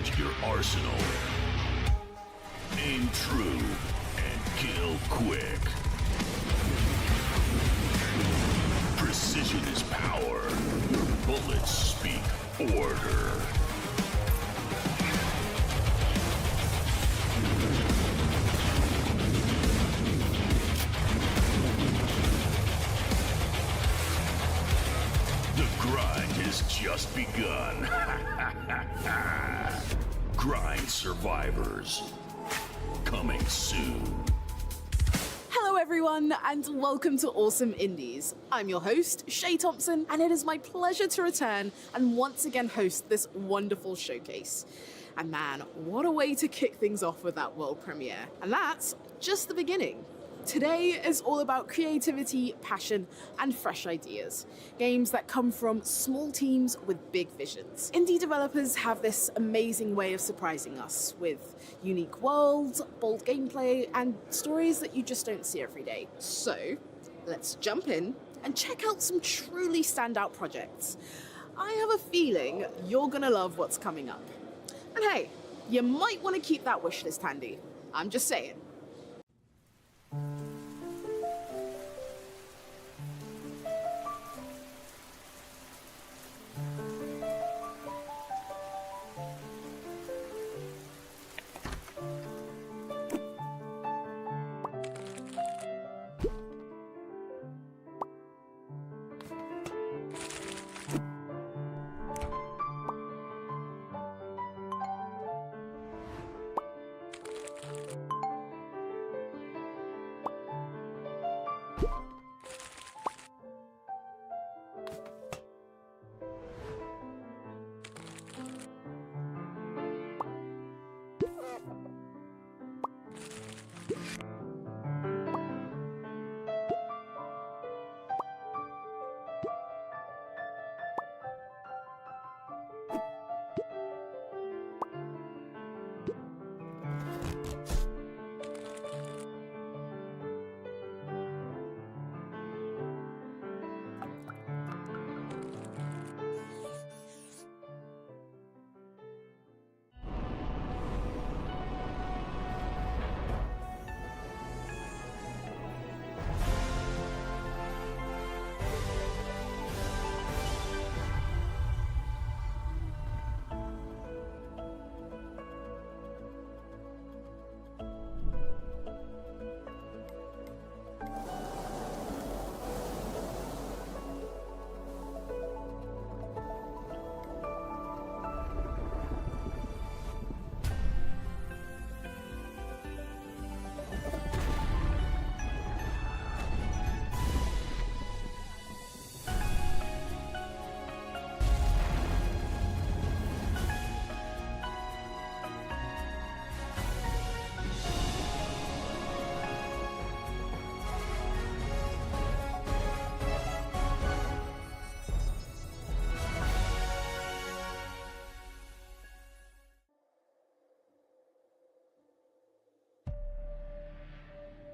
Recharge your arsenal. Aim true and kill quick. Precision is power. Your bullets speak order. The grind has just begun. Grind survivors. Coming soon. Hello everyone, and welcome to Awesome Indies. I'm your host, Shay Thompson, and it is my pleasure to return and once again host this wonderful showcase. And man, what a way to kick things off with that world premiere. And that's just the beginning. Today is all about creativity, passion, and fresh ideas. Games that come from small teams with big visions. Indie developers have this amazing way of surprising us with unique worlds, bold gameplay, and stories that you just don't see every day. So, let's jump in and check out some truly standout projects. I have a feeling you're gonna love what's coming up. And hey, you might want to keep that wishlist handy. I'm just saying.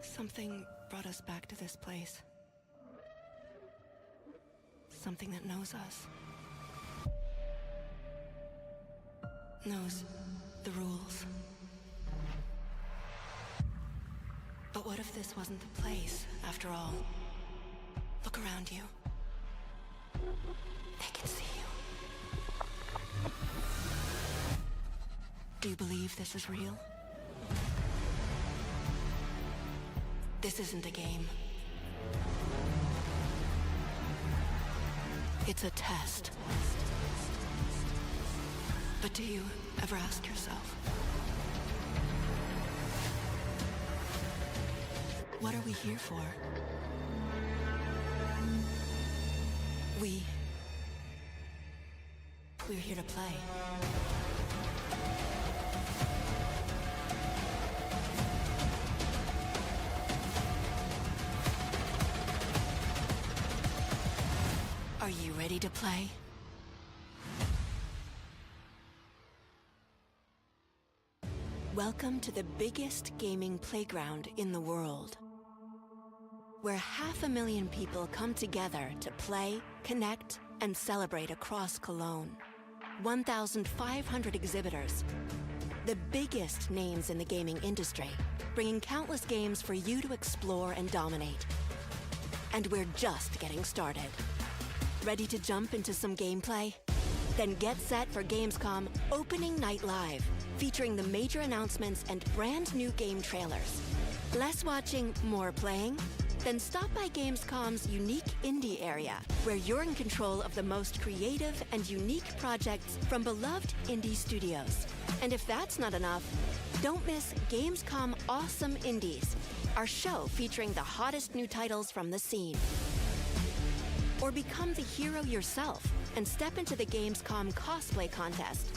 Something brought us back to this place. Something that knows us. Knows the rules. But what if this wasn't the place, after all? Look around you. They can see you. Do you believe this is real? This isn't a game. It's a test. But do you ever ask yourself, what are we here for? We're here to play. Are you ready to play? Welcome to the biggest gaming playground in the world, where 500,000 people come together to play, connect, and celebrate across Cologne. 1,500 exhibitors. The biggest names in the gaming industry, bringing countless games for you to explore and dominate. And we're just getting started. Ready to jump into some gameplay? Then get set for Gamescom Opening Night Live, featuring the major announcements and brand new game trailers. Less watching, more playing? Then stop by Gamescom's unique indie area, where you're in control of the most creative and unique projects from beloved indie studios. And if that's not enough, don't miss Gamescom Awesome Indies, our show featuring the hottest new titles from the scene. Or become the hero yourself and step into the Gamescom cosplay contest,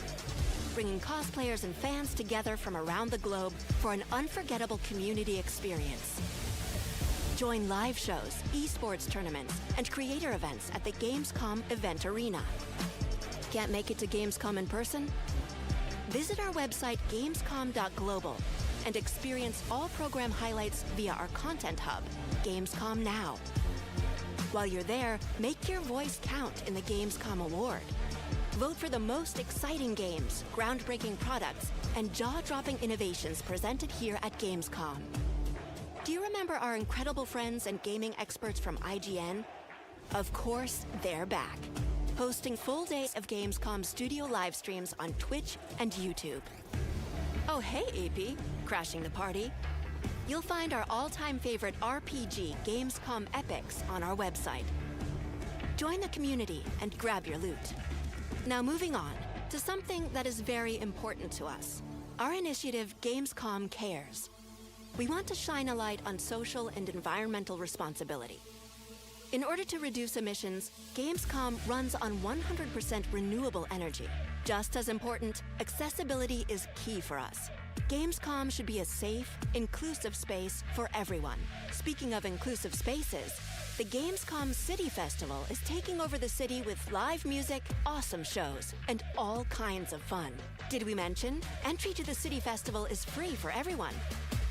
bringing cosplayers and fans together from around the globe for an unforgettable community experience. Join live shows, esports tournaments, and creator events at the Gamescom Event Arena. Can't make it to Gamescom in person? Visit our website gamescom.global and experience all program highlights via our content hub, Gamescom Now. While you're there, make your voice count in the Gamescom Award. Vote for the most exciting games, groundbreaking products, and jaw-dropping innovations presented here at Gamescom. Do you remember our incredible friends and gaming experts from IGN? Of course, they're back, hosting full days of Gamescom studio live streams on Twitch and YouTube. Oh, hey, AP, crashing the party. You'll find our all-time favorite RPG Gamescom epics on our website. Join the community and grab your loot. Now moving on to something that is very important to us, our initiative Gamescom Cares. We want to shine a light on social and environmental responsibility. In order to reduce emissions, Gamescom runs on 100% renewable energy. Just as important, accessibility is key for us. Gamescom should be a safe, inclusive space for everyone. Speaking of inclusive spaces, the Gamescom City Festival is taking over the city with live music, awesome shows, and all kinds of fun. Did we mention? Entry to the City Festival is free for everyone.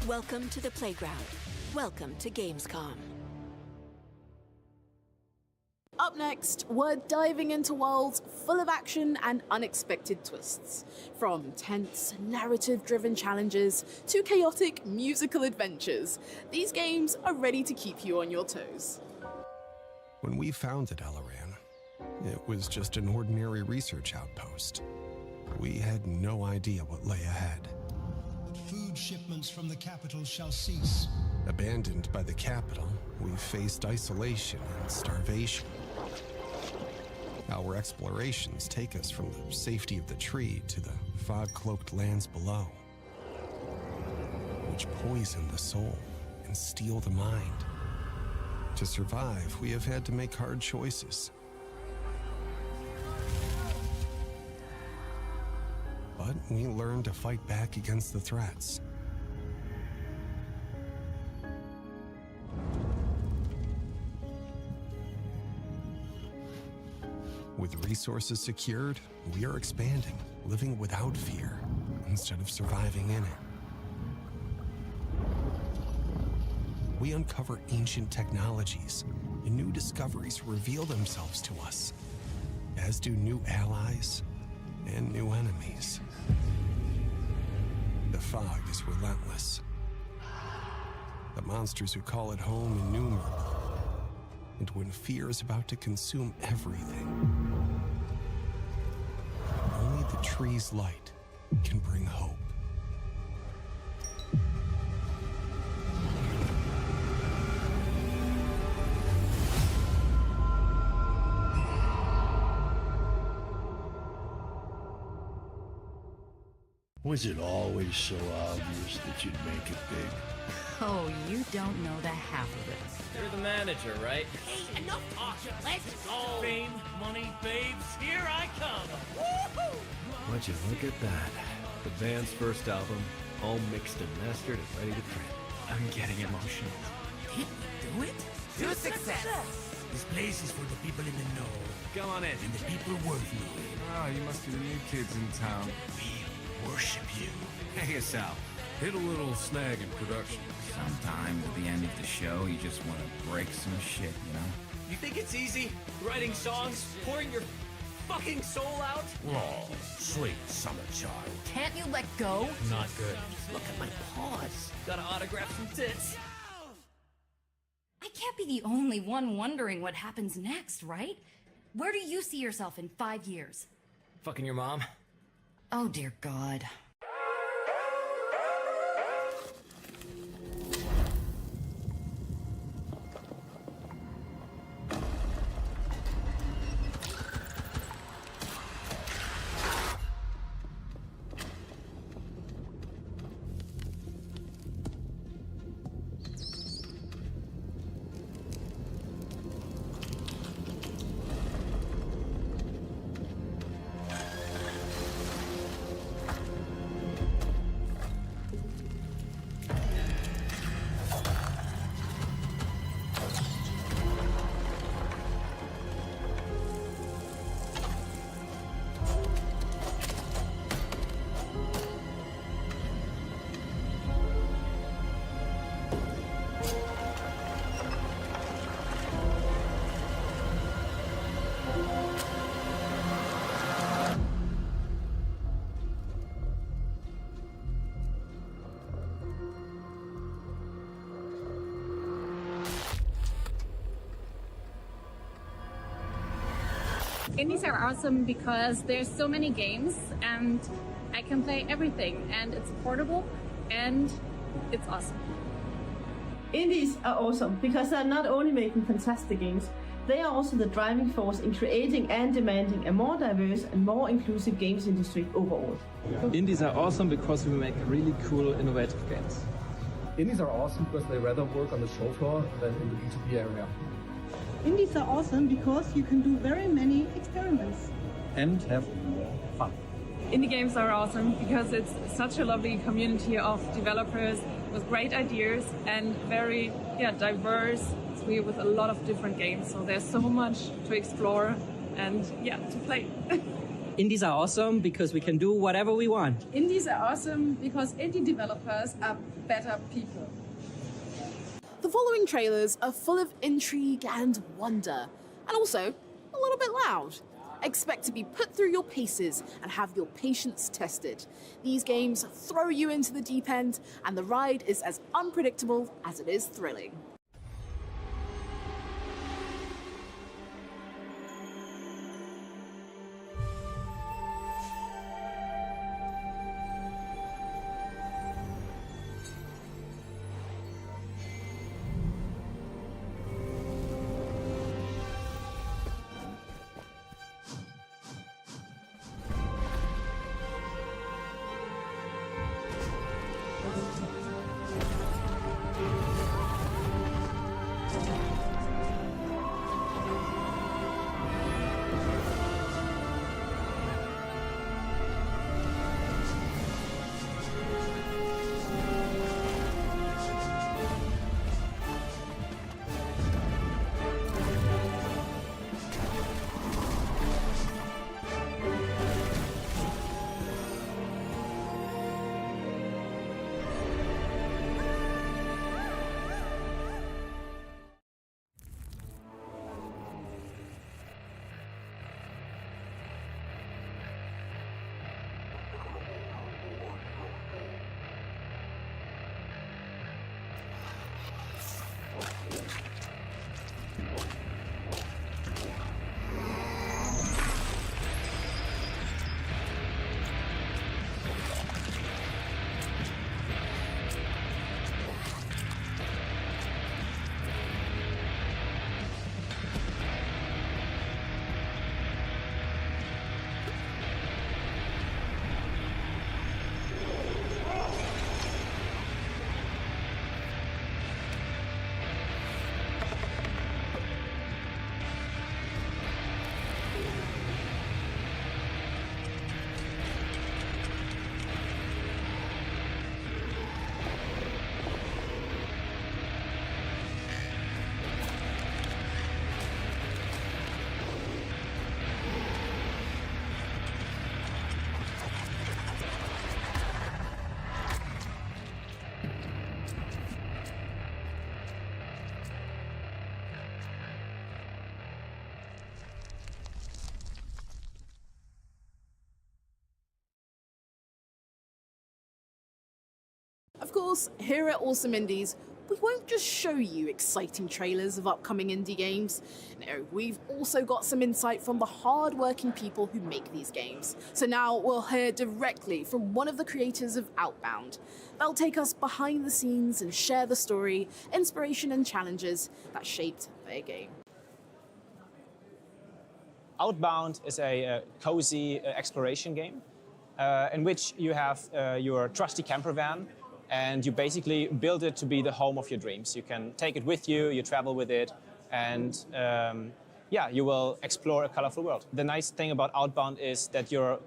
Welcome to the playground. Welcome to Gamescom. Up next, we're diving into worlds full of action and unexpected twists. From tense, narrative-driven challenges to chaotic musical adventures, these games are ready to keep you on your toes. When we founded Elaran, it was just an ordinary research outpost. We had no idea what lay ahead. Food shipments from the capital shall cease. Abandoned by the capital, we faced isolation and starvation. Our explorations take us from the safety of the tree to the fog-cloaked lands below, which poison the soul and steal the mind. To survive, we have had to make hard choices. But we learned to fight back against the threats. With resources secured, we are expanding, living without fear, instead of surviving in it. We uncover ancient technologies, and new discoveries reveal themselves to us, as do new allies and new enemies. The fog is relentless. The monsters who call it home innumerable. And when fear is about to consume everything, only the tree's light can bring hope. Was it always so obvious that you'd make it big? Oh, you don't know the half of it. You're the manager, right? Hey, enough talking. Let's go. Fame, money, babes, here I come. Woohoo! Would you look at that? The band's first album, all mixed and mastered and ready to print. I'm getting emotional. Did we do it? To success. This place is for the people in the know. Come on in. And the people worth knowing. Oh, you must be the new kids in town. We worship you. Hey, us out. Hit a little snag in production. Sometimes at the end of the show, you just want to break some shit, you know? You think it's easy? Writing songs, pouring your fucking soul out? Oh, sweet summer child. Can't you let go? Not good. Look at my paws. Gotta autograph some tits. I can't be the only one wondering what happens next, right? Where do you see yourself in 5 years? Fucking your mom? Oh, dear God. Indies are awesome because there's so many games and I can play everything and it's portable and it's awesome. Indies are awesome because they're not only making fantastic games, they are also the driving force in creating and demanding a more diverse and more inclusive games industry overall. Indies are awesome because we make really cool, innovative games. Indies are awesome because they rather work on the show floor than in the B2B area. Indies are awesome because you can do very many experiments. And have more fun. Indie games are awesome because it's such a lovely community of developers with great ideas and very diverse with a lot of different games. So there's so much to explore and to play. Indies are awesome because we can do whatever we want. Indies are awesome because indie developers are better people. The following trailers are full of intrigue and wonder, and also a little bit loud. Expect to be put through your paces and have your patience tested. These games throw you into the deep end, and the ride is as unpredictable as it is thrilling. course, here at Awesome Indies, we won't just show you exciting trailers of upcoming indie games. No, we've also got some insight from the hard-working people who make these games. So now we'll hear directly from one of the creators of Outbound. They'll take us behind the scenes and share the story, inspiration and challenges that shaped their game. Outbound is a cozy exploration game in which you have your trusty camper van, and you basically build it to be the home of your dreams. You can take it with you, you travel with it, and yeah, you will explore a colorful world. The nice thing about Outbound is that your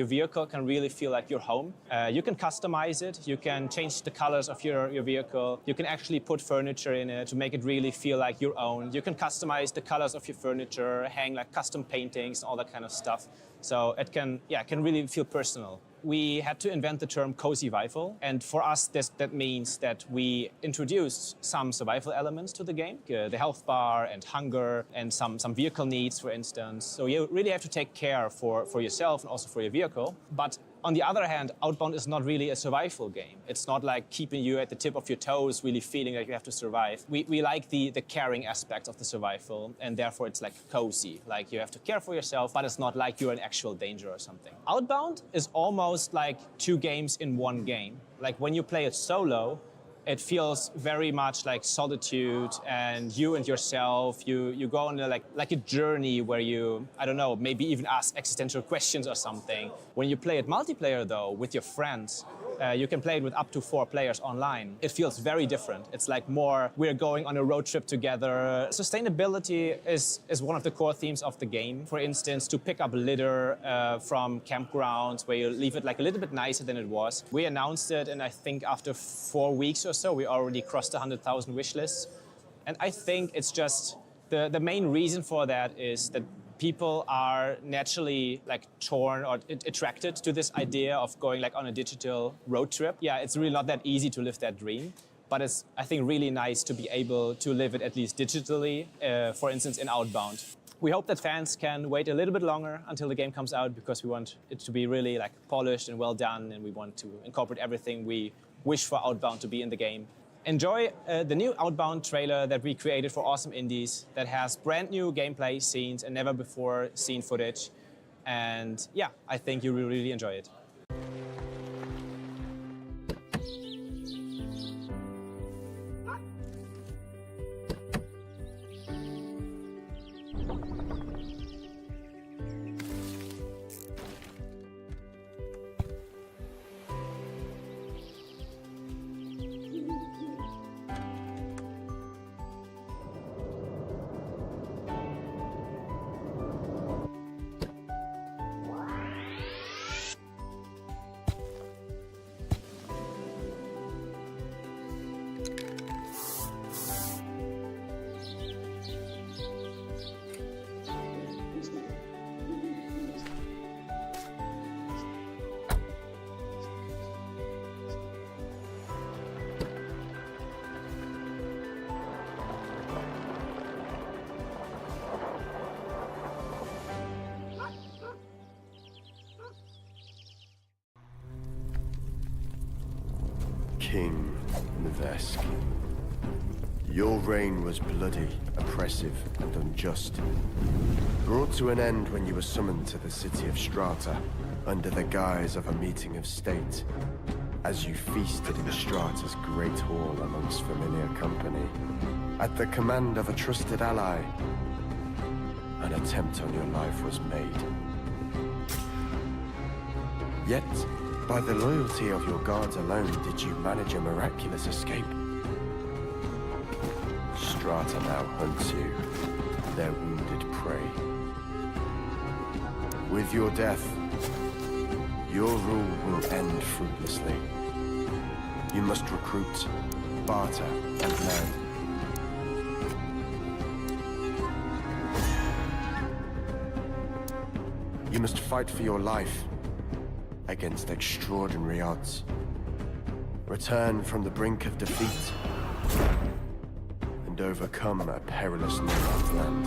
vehicle can really feel like your home. You can customize it, you can change the colors of your vehicle, you can actually put furniture in it to make it really feel like your own. You can customize the colors of your furniture, hang like custom paintings, all that kind of stuff. So it can really feel personal. We had to invent the term cozy survival, and for us that means that we introduced some survival elements to the game, the health bar and hunger and some vehicle needs, for instance. So you really have to take care for yourself and also for your vehicle. But on the other hand, Outbound is not really a survival game. It's not like keeping you at the tip of your toes, really feeling like you have to survive. We like the caring aspect of the survival, and therefore it's like cozy. Like you have to care for yourself, but it's not like you're in actual danger or something. Outbound is almost like two games in one game. Like when you play it solo, it feels very much like solitude and you and yourself. You go on like a journey where you, I don't know, maybe even ask existential questions or something. When you play it multiplayer though, with your friends, you can play it with up to 4 players online. It feels very different. It's like more, we're going on a road trip together. Sustainability is one of the core themes of the game. For instance, to pick up litter from campgrounds where you leave it like a little bit nicer than it was. We announced it, and I think after 4 weeks or so, we already crossed 100,000 wish lists. And I think it's just, the main reason for that is that people are naturally like torn or attracted to this idea of going like on a digital road trip. Yeah, it's really not that easy to live that dream, but it's, I think, really nice to be able to live it at least digitally, for instance, in Outbound. We hope that fans can wait a little bit longer until the game comes out, because we want it to be really like polished and well done, and we want to incorporate everything we wish for Outbound to be in the game. Enjoy the new Outbound trailer that we created for Awesome Indies that has brand new gameplay scenes and never before seen footage. And yeah, I think you will really enjoy it. King Nevesk. Your reign was bloody, oppressive, and unjust. Brought to an end when you were summoned to the city of Strata under the guise of a meeting of state, as you feasted in Strata's great hall amongst familiar company. At the command of a trusted ally, an attempt on your life was made. Yet, by the loyalty of your guards alone, did you manage a miraculous escape. Strata now hunts you, their wounded prey. With your death, your rule will end fruitlessly. You must recruit, barter, and learn. You must fight for your life against extraordinary odds. Return from the brink of defeat and overcome a perilous no-man's land.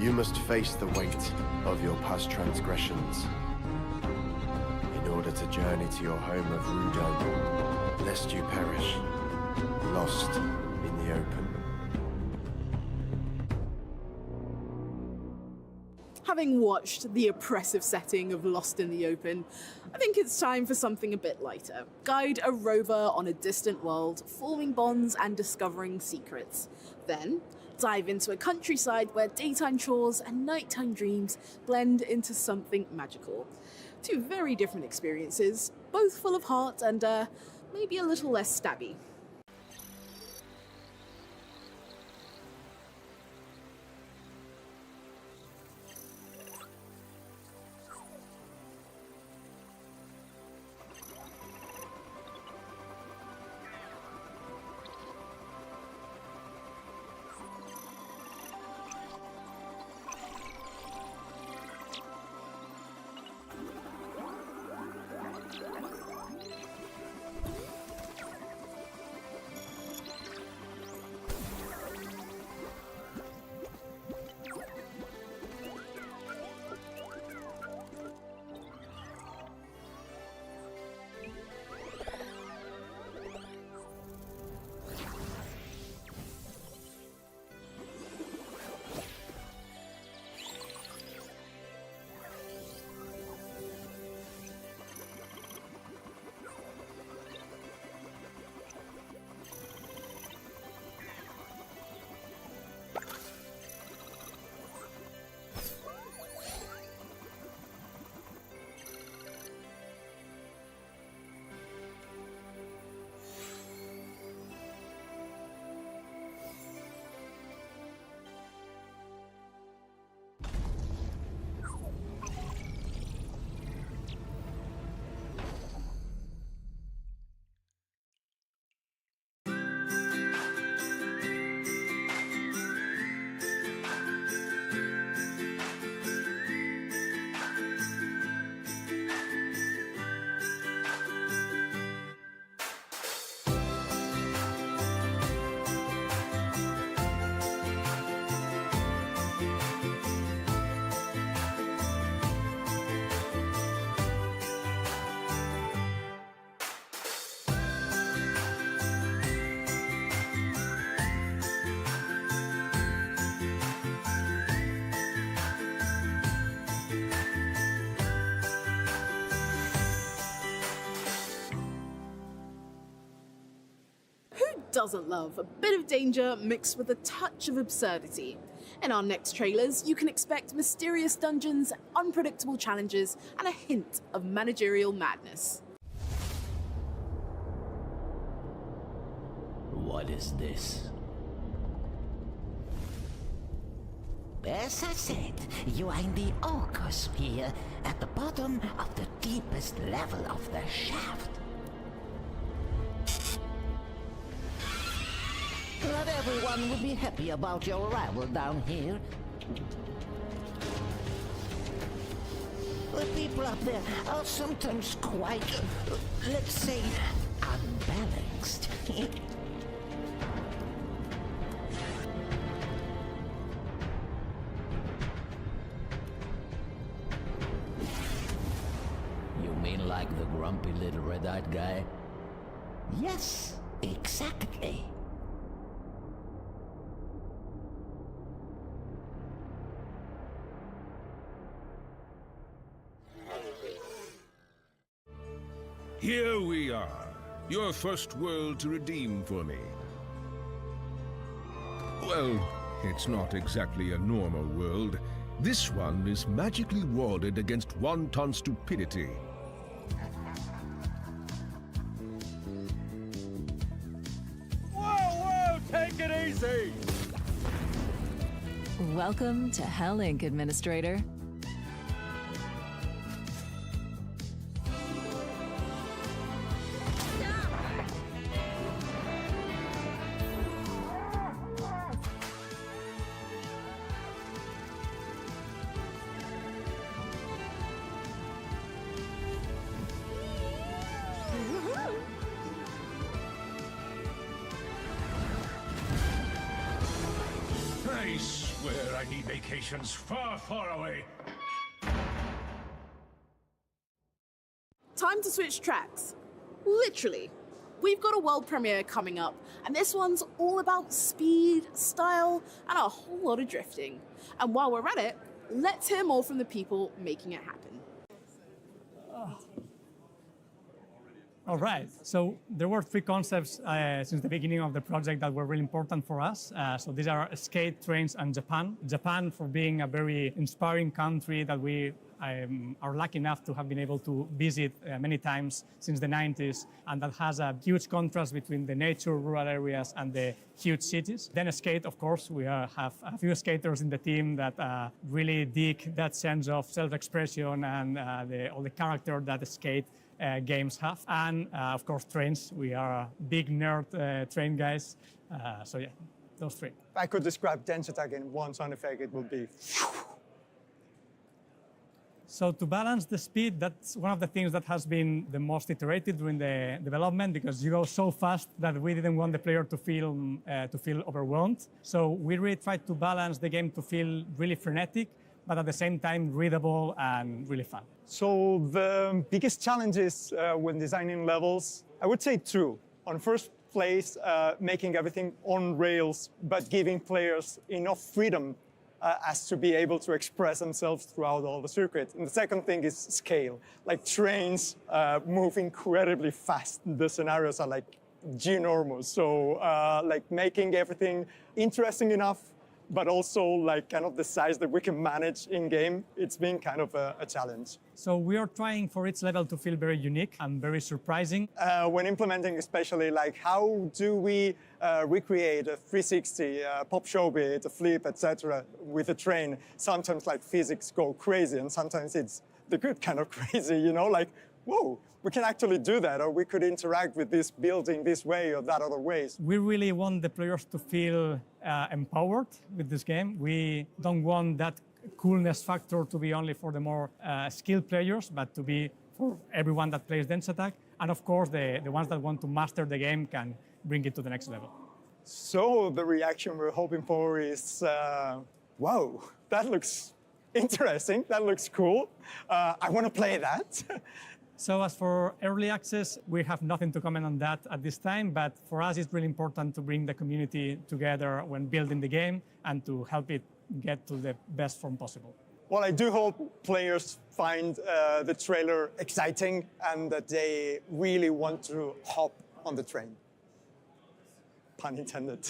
You must face the weight of your past transgressions. In start a journey to your home of Rudon, lest you perish, lost in the open. Having watched the oppressive setting of Lost in the Open, I think it's time for something a bit lighter. Guide a rover on a distant world, forming bonds and discovering secrets. Then, dive into a countryside where daytime chores and nighttime dreams blend into something magical. Two very different experiences, both full of heart and maybe a little less stabby. Doesn't love a bit of danger mixed with a touch of absurdity. In our next trailers, you can expect mysterious dungeons, unpredictable challenges, and a hint of managerial madness. What is this? As I said, you are in the Orcosphere, at the bottom of the deepest level of the shaft. Not everyone will be happy about your arrival down here. The people up there are sometimes quite, let's say, unbalanced. You mean like the grumpy little red-eyed guy? Yes, exactly. Here we are, your first world to redeem for me. Well, it's not exactly a normal world. This one is magically warded against wanton stupidity. Whoa, take it easy! Welcome to Hell Inc., Administrator. I swear I need vacations far, far away. time to switch tracks. Literally. We've got a world premiere coming up, and this one's all about speed, style, and a whole lot of drifting. And while we're at it, let's hear more from the people making it happen. All right, so there were three concepts since the beginning of the project that were really important for us. So these are skate, trains, and Japan. Japan for being a very inspiring country that we are lucky enough to have been able to visit many times since the 90s, and that has a huge contrast between the nature, rural areas, and the huge cities. Then skate, of course, we have a few skaters in the team that really dig that sense of self-expression and all the character that the skate games have. And of course, trains. We are a big nerd train guys. So yeah, those three. If I could describe Dance Attack in one sound effect, it would be... So to balance the speed, that's one of the things that has been the most iterated during the development, because you go so fast that we didn't want the player to feel overwhelmed. So we really tried to balance the game to feel really frenetic, but at the same time readable and really fun. So the biggest challenges when designing levels, I would say two. On first place, making everything on rails, but giving players enough freedom as to be able to express themselves throughout all the circuit. And the second thing is scale. Like trains move incredibly fast. The scenarios are like ginormous. So like making everything interesting enough, but also like kind of the size that we can manage in game, it's been kind of a challenge. So we are trying for each level to feel very unique and very surprising. When implementing especially, like how do we recreate a 360, pop show bit, a flip, etc. with a train? Sometimes like physics go crazy, and sometimes it's the good kind of crazy, you know, like, whoa, we can actually do that, or we could interact with this building this way or that other ways. We really want the players to feel empowered with this game. We don't want that coolness factor to be only for the more skilled players, but to be for everyone that plays Dance Attack. And of course, the ones that want to master the game can bring it to the next level. So the reaction we're hoping for is, wow, that looks interesting, that looks cool. I want to play that. So as for early access, we have nothing to comment on that at this time, but for us it's really important to bring the community together when building the game and to help it get to the best form possible. Well, I do hope players find the trailer exciting and that they really want to hop on the train. Pun intended.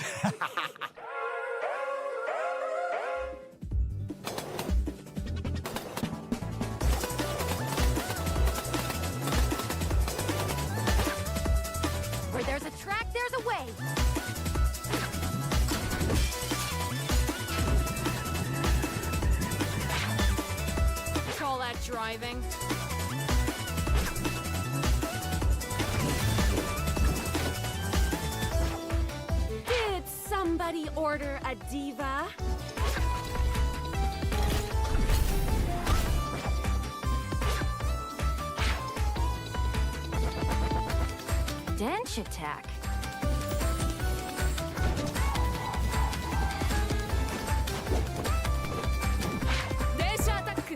Where there's a track, there's a way. Call that driving. Did somebody order a diva? Dance Attack. Dance Attack.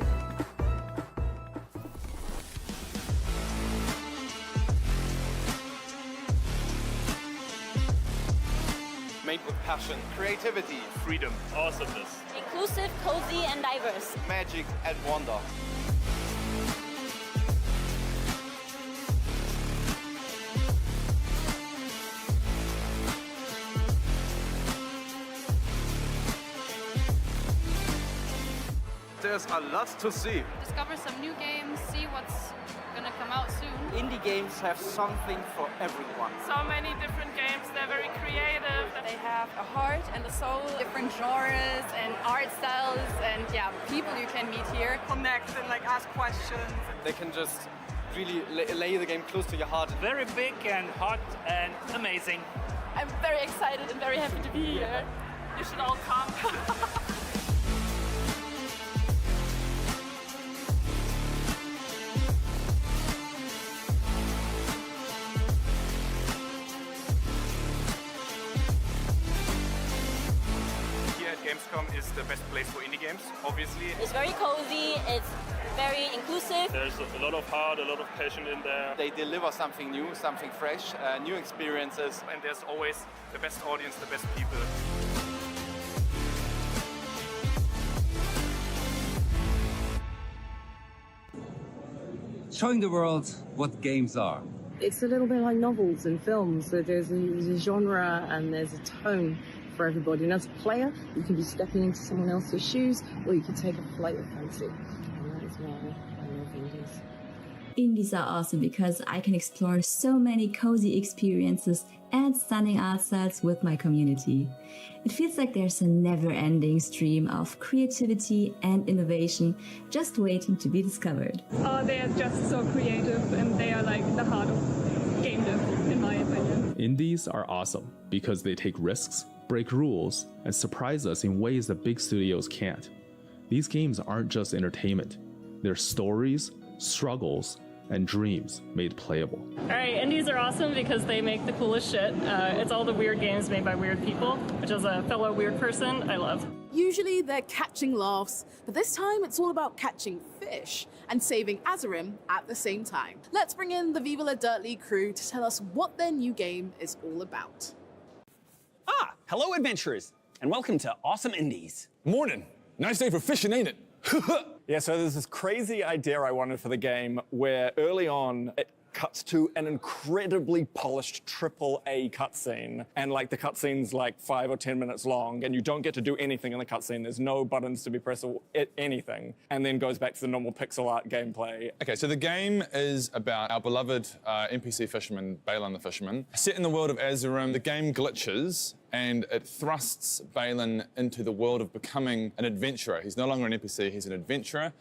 Made with passion, creativity, freedom, awesomeness, inclusive, cozy, and diverse. magic and wonder. There's a lot to see. Discover some new games, see what's gonna come out soon. Indie games have something for everyone. So many different games, they're very creative. They have a heart and a soul, different genres and art styles, and yeah, people you can meet here. Connect and like ask questions. They can just really lay the game close to your heart. Very big and hot and amazing. I'm very excited and very happy to be here. You should all come. Here at Gamescom is the best place for indie games, obviously. It's very cozy, it's very inclusive. There's a lot of heart, a lot of passion in there. They deliver something new, something fresh, new experiences, and there's always the best audience, the best people. Showing the world what games are. It's a little bit like novels and films. So there's a genre and there's a tone for everybody. And as a player, you can be stepping into someone else's shoes, or you can take a flight of fancy. And that is why I love indies. Indies are awesome because I can explore so many cozy experiences and stunning art styles with my community. It feels like there's a never-ending stream of creativity and innovation just waiting to be discovered. Oh, they are just so creative and they are like the heart of game dev, in my opinion. Indies are awesome because they take risks, break rules, and surprise us in ways that big studios can't. These games aren't just entertainment. They're stories, struggles, and dreams made playable. Alright, indies are awesome because they make the coolest shit. It's all the weird games made by weird people, which as a fellow weird person, I love. Usually they're catching laughs, but this time it's all about catching fish and saving Azerim at the same time. Let's bring in the Viva La Dirt League crew to tell us what their new game is all about. Ah, hello adventurers, and welcome to Awesome Indies. Morning. Nice day for fishing, ain't it? Yeah, so there's this crazy idea I wanted for the game where early on it cuts to an incredibly polished AAA cutscene. And like the cutscene's like 5 or 10 minutes long and you don't get to do anything in the cutscene. There's no buttons to be pressed or anything. And then goes back to the normal pixel art gameplay. Okay, so the game is about our beloved NPC fisherman, Balin the fisherman. Set in the world of Azerim, the game glitches and it thrusts Balin into the world of becoming an adventurer. He's no longer an NPC, he's an adventurer.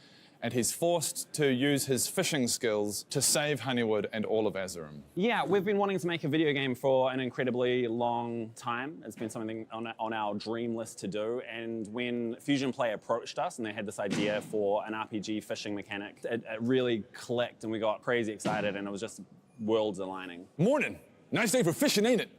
And he's forced to use his fishing skills to save Honeywood and all of Azerim. Yeah, we've been wanting to make a video game for an incredibly long time. It's been something on our dream list to do. And when Fusion Play approached us and they had this idea for an RPG fishing mechanic, it really clicked and we got crazy excited and it was just worlds aligning. Morning. Nice day for fishing, ain't it?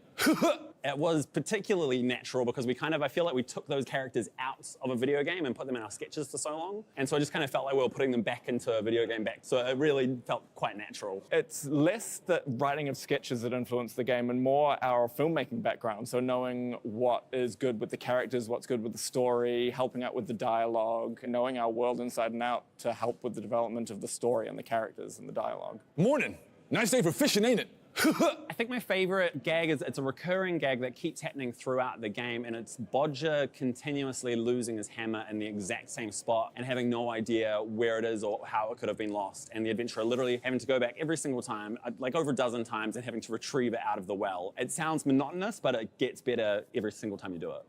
It was particularly natural because I feel like we took those characters out of a video game and put them in our sketches for so long. And so I just kind of felt like we were putting them back into a video game back. So it really felt quite natural. It's less the writing of sketches that influenced the game and more our filmmaking background. So knowing what is good with the characters, what's good with the story, helping out with the dialogue, knowing our world inside and out to help with the development of the story and the characters and the dialogue. Morning. Nice day for fishing, ain't it? I think my favorite gag is it's a recurring gag that keeps happening throughout the game, and it's Bodger continuously losing his hammer in the exact same spot and having no idea where it is or how it could have been lost. And the adventurer literally having to go back every single time, like over a dozen times, and having to retrieve it out of the well. It sounds monotonous, but it gets better every single time you do it.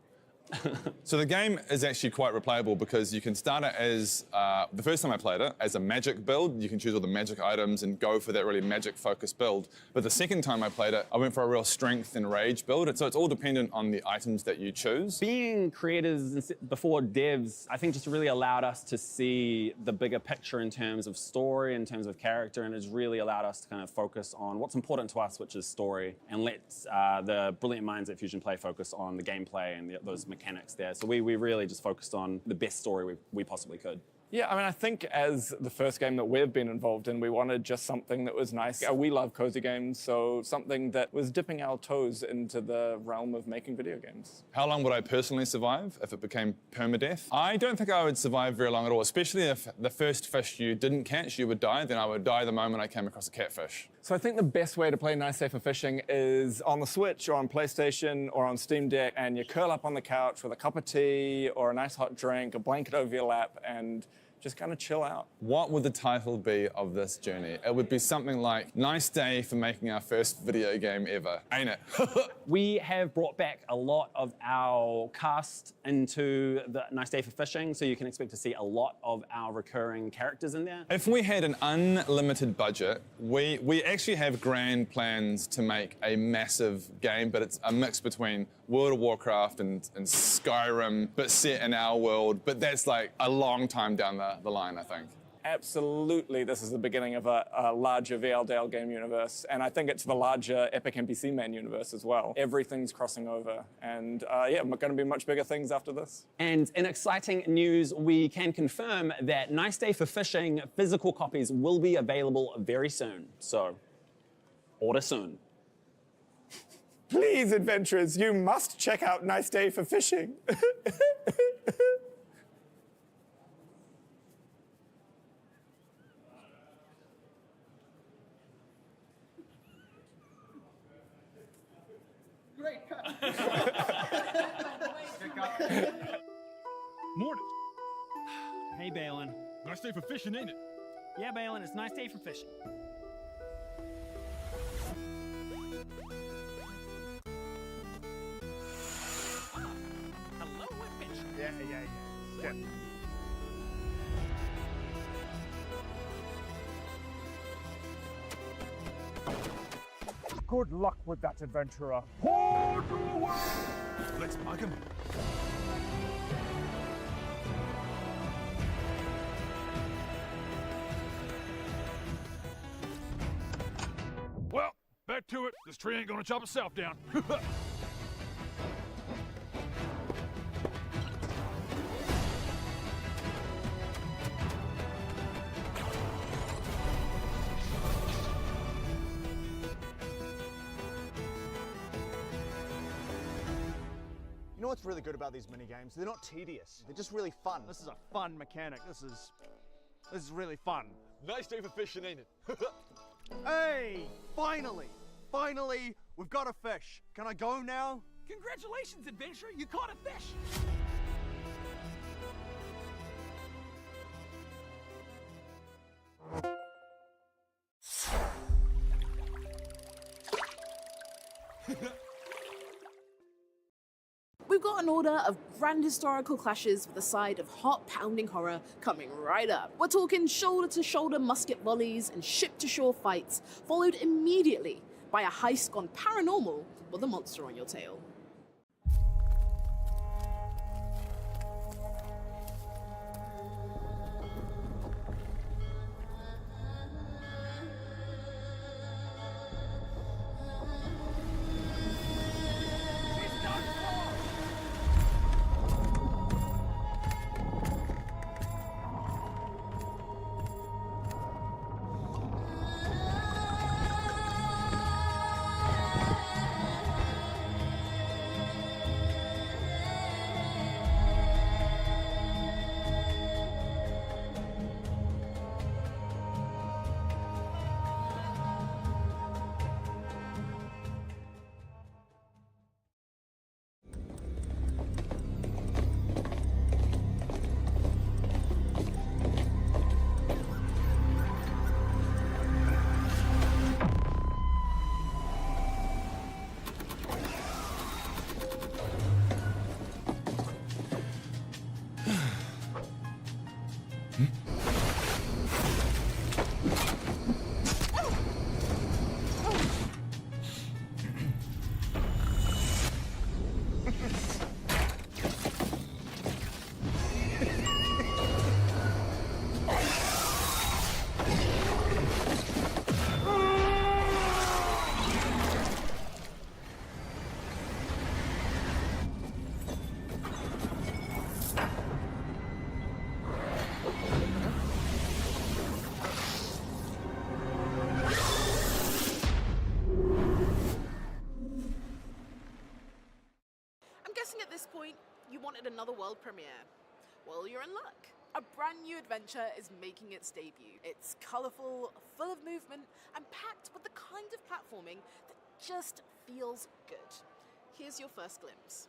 So the game is actually quite replayable because you can start it as, the first time I played it, as a magic build. You can choose all the magic items and go for that really magic-focused build. But the second time I played it, I went for a real strength and rage build. So it's all dependent on the items that you choose. Being creators before devs, I think just really allowed us to see the bigger picture in terms of story, in terms of character, and it's really allowed us to kind of focus on what's important to us, which is story, and let the brilliant minds at Fusion Play focus on the gameplay and those mechanics there. So we really just focused on the best story we possibly could. Yeah, I mean, I think as the first game that we've been involved in, we wanted just something that was nice. We love cozy games, so something that was dipping our toes into the realm of making video games. How long would I personally survive if it became permadeath? I don't think I would survive very long at all, especially if the first fish you didn't catch, you would die, then I would die the moment I came across a catfish. So I think the best way to play Nice Day for Fishing is on the Switch or on PlayStation or on Steam Deck, and you curl up on the couch with a cup of tea or a nice hot drink, a blanket over your lap, and just kind of chill out. What would the title be of this journey? It would be something like, Nice Day for Making Our First Video Game Ever, ain't it? We have brought back a lot of our cast into the Nice Day for Fishing, so you can expect to see a lot of our recurring characters in there. If we had an unlimited budget, we actually have grand plans to make a massive game, but it's a mix between World of Warcraft and Skyrim, but set in our world. But that's like a long time down the line, I think. absolutely this is the beginning of a larger VLDL game universe, and I think it's the larger Epic NPC main universe as well. Everything's crossing over, and yeah, going to be much bigger things after this. And in exciting news, we can confirm that Nice Day for Fishing physical copies will be available very soon. So, order soon. Please, adventurers, you must check out Nice Day for Fishing. Great cut. Mortis. Hey, Balin. Nice day for fishing, ain't it? Yeah, Balin, it's a nice day for fishing. Hello, adventure. Yeah. Good luck with that, adventurer. Hold away! Let's mug him. Well, back to it. This tree ain't gonna chop itself down. You know what's really good about these mini games? They're not tedious. They're just really fun. This is a fun mechanic. This is really fun. Nice day for fishing, ain't it? Hey, finally, we've got a fish. Can I go now? Congratulations, adventurer. You caught a fish. We've got an order of grand historical clashes with a side of heart-pounding horror coming right up. We're talking shoulder-to-shoulder musket volleys and ship-to-shore fights, followed immediately by a heist gone paranormal with a monster on your tail. At this point, you wanted another world premiere. Well, you're in luck. A brand new adventure is making its debut. It's colourful, full of movement, and packed with the kind of platforming that just feels good. Here's your first glimpse.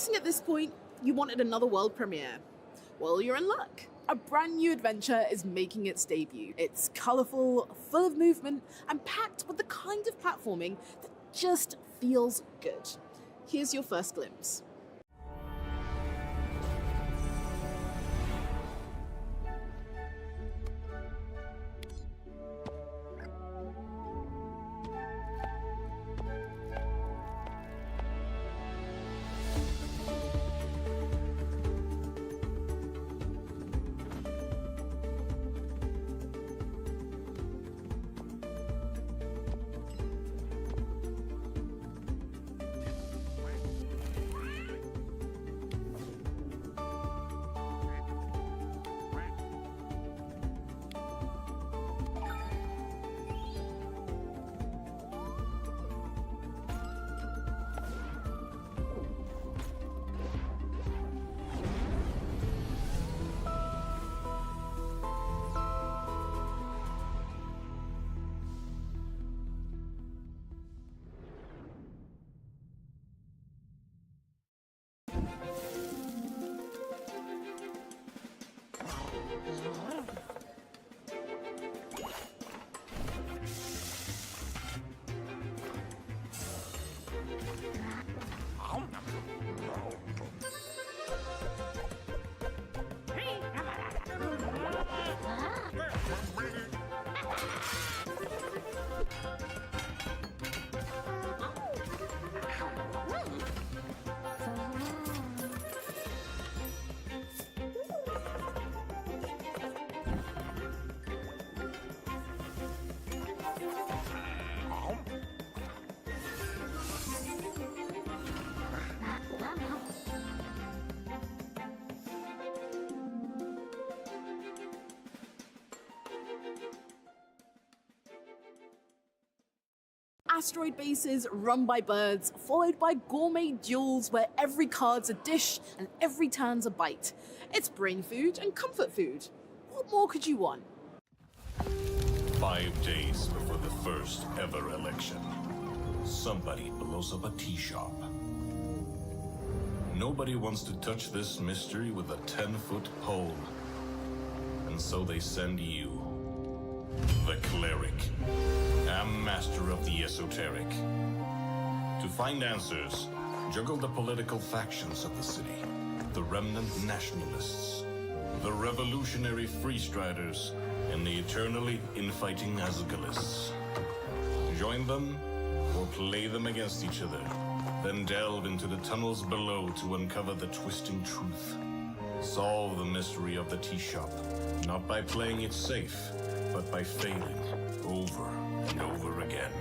guessing at this point you wanted another world premiere. Well, you're in luck. A brand new adventure is making its debut. It's colourful, full of movement, and packed with the kind of platforming that just feels good. Here's your first glimpse. Asteroid bases run by birds, followed by gourmet duels where every card's a dish and every turn's a bite. It's brain food and comfort food. What more could you want? 5 days before the first ever election, somebody blows up a tea shop. Nobody wants to touch this mystery with a 10-foot pole. And so they send you, the cleric, a master of the esoteric, to find answers, juggle the political factions of the city, the remnant nationalists, the revolutionary freestriders, and the eternally infighting Azgalists. Join them, or play them against each other, then delve into the tunnels below to uncover the twisting truth. Solve the mystery of the tea shop, not by playing it safe, but by failing over and over again.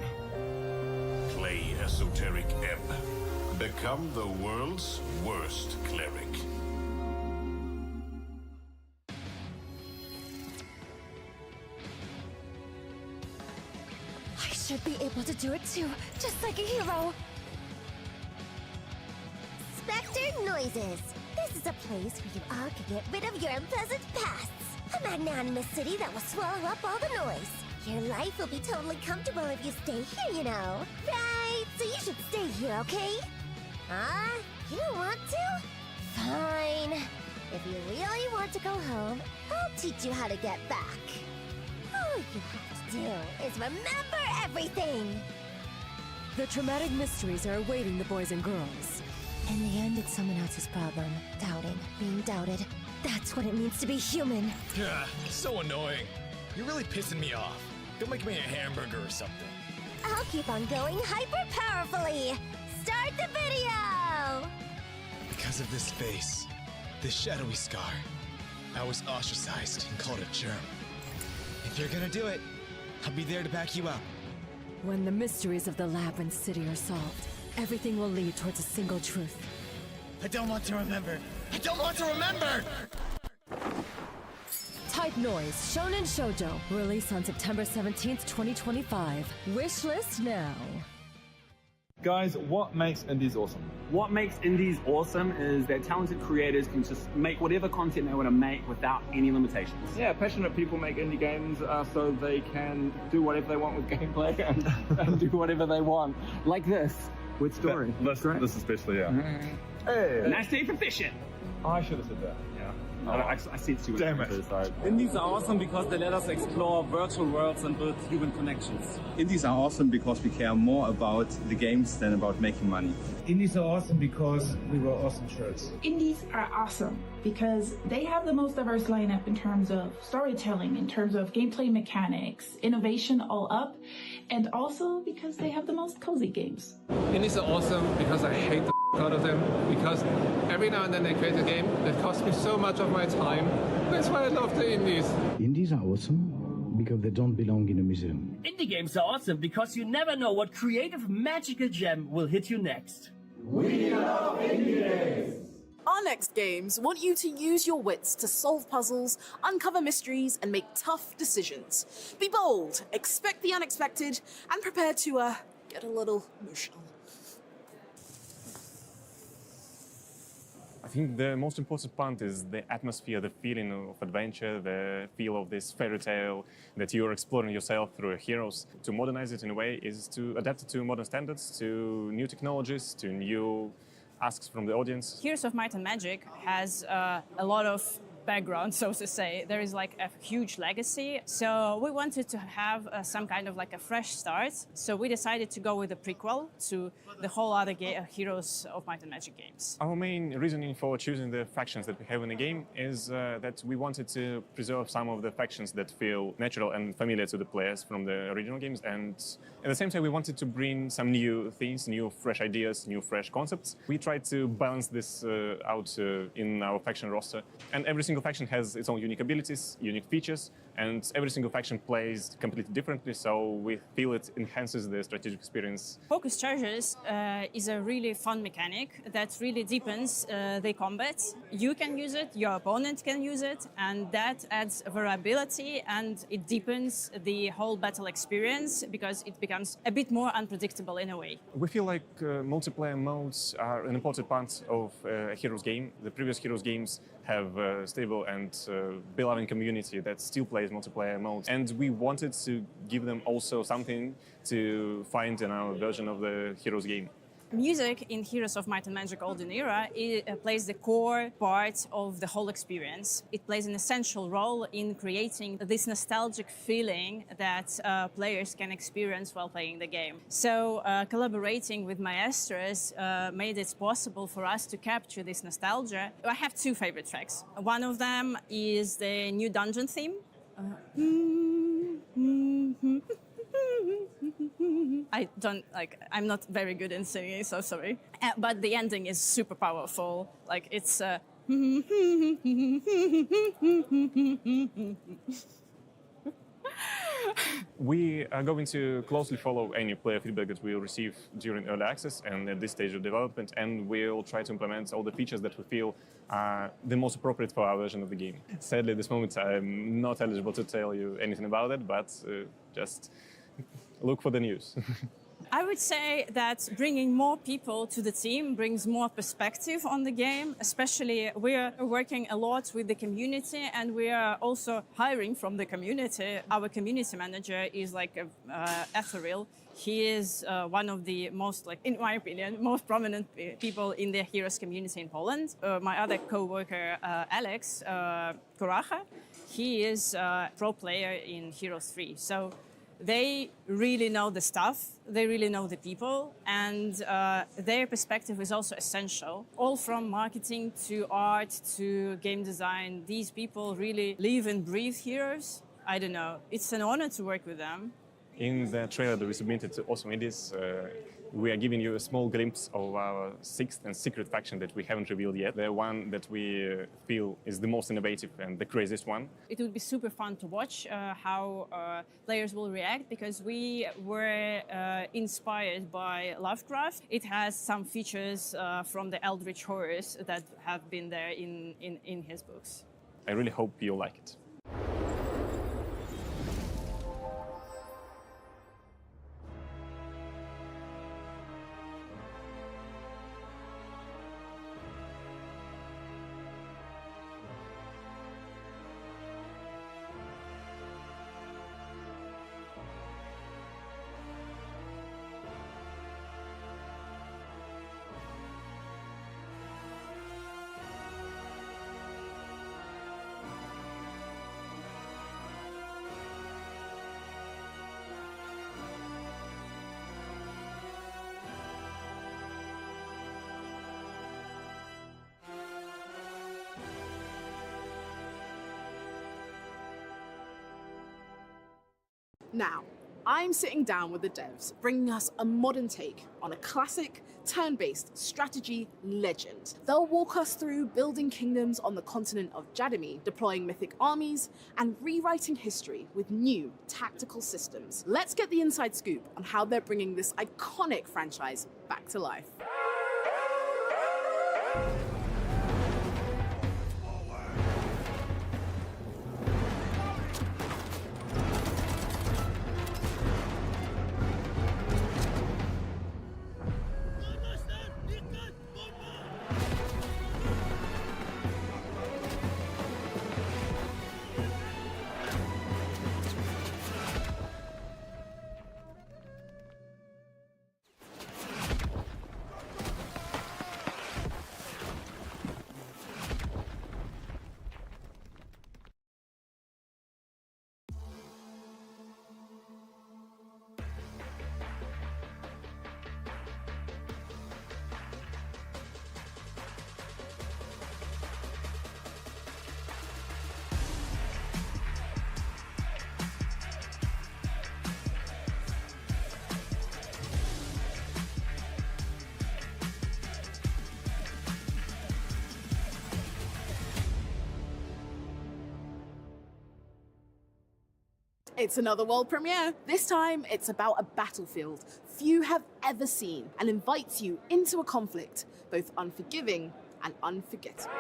Play Esoteric Ebb. Become the world's worst cleric. I should be able to do it too, just like a hero. Spectre Noises. This is a place where you all can get rid of your unpleasant pasts. A magnanimous city that will swallow up all the noise. Your life will be totally comfortable if you stay here, you know. Right, so you should stay here, okay? Huh? You don't want to? Fine. If you really want to go home, I'll teach you how to get back. All you have to do is remember everything. The traumatic mysteries are awaiting the boys and girls. In the end, it's someone else's problem. Doubting, being doubted. That's what it means to be human. Yeah, so annoying. You're really pissing me off. Go make me a hamburger or something. I'll keep on going hyper-powerfully. Start the video! Because of this face, this shadowy scar, I was ostracized and called a germ. If you're gonna do it, I'll be there to back you up. When the mysteries of the Labyrinth City are solved, everything will lead towards a single truth. I don't want to remember. I don't want to remember! Type Noise Shonen Shoujo, release on September 17th, 2025. Wishlist now. Guys, what makes indies awesome? What makes indies awesome is that talented creators can just make whatever content they want to make without any limitations. Yeah, passionate people make indie games so they can do whatever they want with gameplay and do whatever they want. Like this, with story. This especially, yeah. Hey. Nice day for fishing. I should have said that. Yeah. I see it's too much. Damn it. Indies are awesome because they let us explore virtual worlds and build human connections. Indies are awesome because we care more about the games than about making money. Indies are awesome because we wear awesome shirts. Indies are awesome because they have the most diverse lineup in terms of storytelling, in terms of gameplay mechanics, innovation all up, and also because they have the most cozy games. Indies are awesome because I hate the out of them, because every now and then they create a game that costs me so much of my time. That's why I love the indies. Indies are awesome because they don't belong in a museum. Indie games are awesome because you never know what creative magical gem will hit you next. We love indie games! Our next games want you to use your wits to solve puzzles, uncover mysteries, and make tough decisions. Be bold, expect the unexpected, and prepare to get a little emotional. I think the most important part is the atmosphere, the feeling of adventure, the feel of this fairy tale that you're exploring yourself through heroes. To modernize it in a way is to adapt it to modern standards, to new technologies, to new asks from the audience. Heroes of Might and Magic has a lot of background, so to say. There is like a huge legacy. So we wanted to have some kind of like a fresh start. So we decided to go with a prequel to the whole other Heroes of Might and Magic games. Our main reasoning for choosing the factions that we have in the game is that we wanted to preserve some of the factions that feel natural and familiar to the players from the original games. And at the same time, we wanted to bring some new things, new fresh ideas, new fresh concepts. We tried to balance this out in our faction roster. And every single faction has its own unique abilities, unique features, and every single faction plays completely differently, so we feel it enhances the strategic experience. Focus charges is a really fun mechanic that really deepens the combat. You can use it, your opponent can use it, and that adds variability and it deepens the whole battle experience because it becomes a bit more unpredictable in a way. We feel like multiplayer modes are an important part of a Heroes game. The previous Heroes games have a stable and beloved community that still plays multiplayer modes. And we wanted to give them also something to find in our version of the Heroes game. Music in Heroes of Might and Magic Golden Era plays the core part of the whole experience. It plays an essential role in creating this nostalgic feeling that players can experience while playing the game. So collaborating with maestros made it possible for us to capture this nostalgia. I have two favorite tracks. One of them is the new dungeon theme. I'm not very good in singing, so sorry. But the ending is super powerful. Like, it's... We are going to closely follow any player feedback that we will receive during early access and at this stage of development, and we'll try to implement all the features that we feel are the most appropriate for our version of the game. Sadly, at this moment, I'm not eligible to tell you anything about it, but just look for the news. I would say that bringing more people to the team brings more perspective on the game. Especially, we're working a lot with the community and we are also hiring from the community. Our community manager is like ethereal. He is one of the most, in my opinion, most prominent people in the Heroes community in Poland. My other co-worker, Alex Koracha, he is a pro player in Heroes 3. So they really know the stuff, they really know the people, and their perspective is also essential. All from marketing to art to game design, these people really live and breathe Heroes. I don't know, it's an honor to work with them. In the trailer that we submitted to Awesome Indies, we are giving you a small glimpse of our sixth and secret faction that we haven't revealed yet. The one that we feel is the most innovative and the craziest one. It would be super fun to watch how players will react because we were inspired by Lovecraft. It has some features from the Eldritch horrors that have been there in his books. I really hope you'll like it. Now, I'm sitting down with the devs, bringing us a modern take on a classic, turn-based strategy legend. They'll walk us through building kingdoms on the continent of Jadami, deploying mythic armies, and rewriting history with new tactical systems. Let's get the inside scoop on how they're bringing this iconic franchise back to life. It's another world premiere. This time, it's about a battlefield few have ever seen and invites you into a conflict, both unforgiving and unforgettable.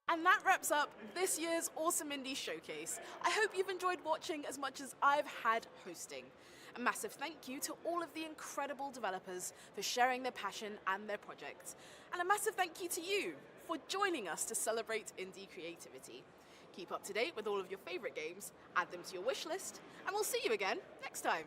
And that wraps up this year's Awesome Indie Showcase. I hope you've enjoyed watching as much as I've had hosting. A massive thank you to all of the incredible developers for sharing their passion and their projects. And a massive thank you to you for joining us to celebrate indie creativity. Keep up to date with all of your favorite games, add them to your wish list, and we'll see you again next time.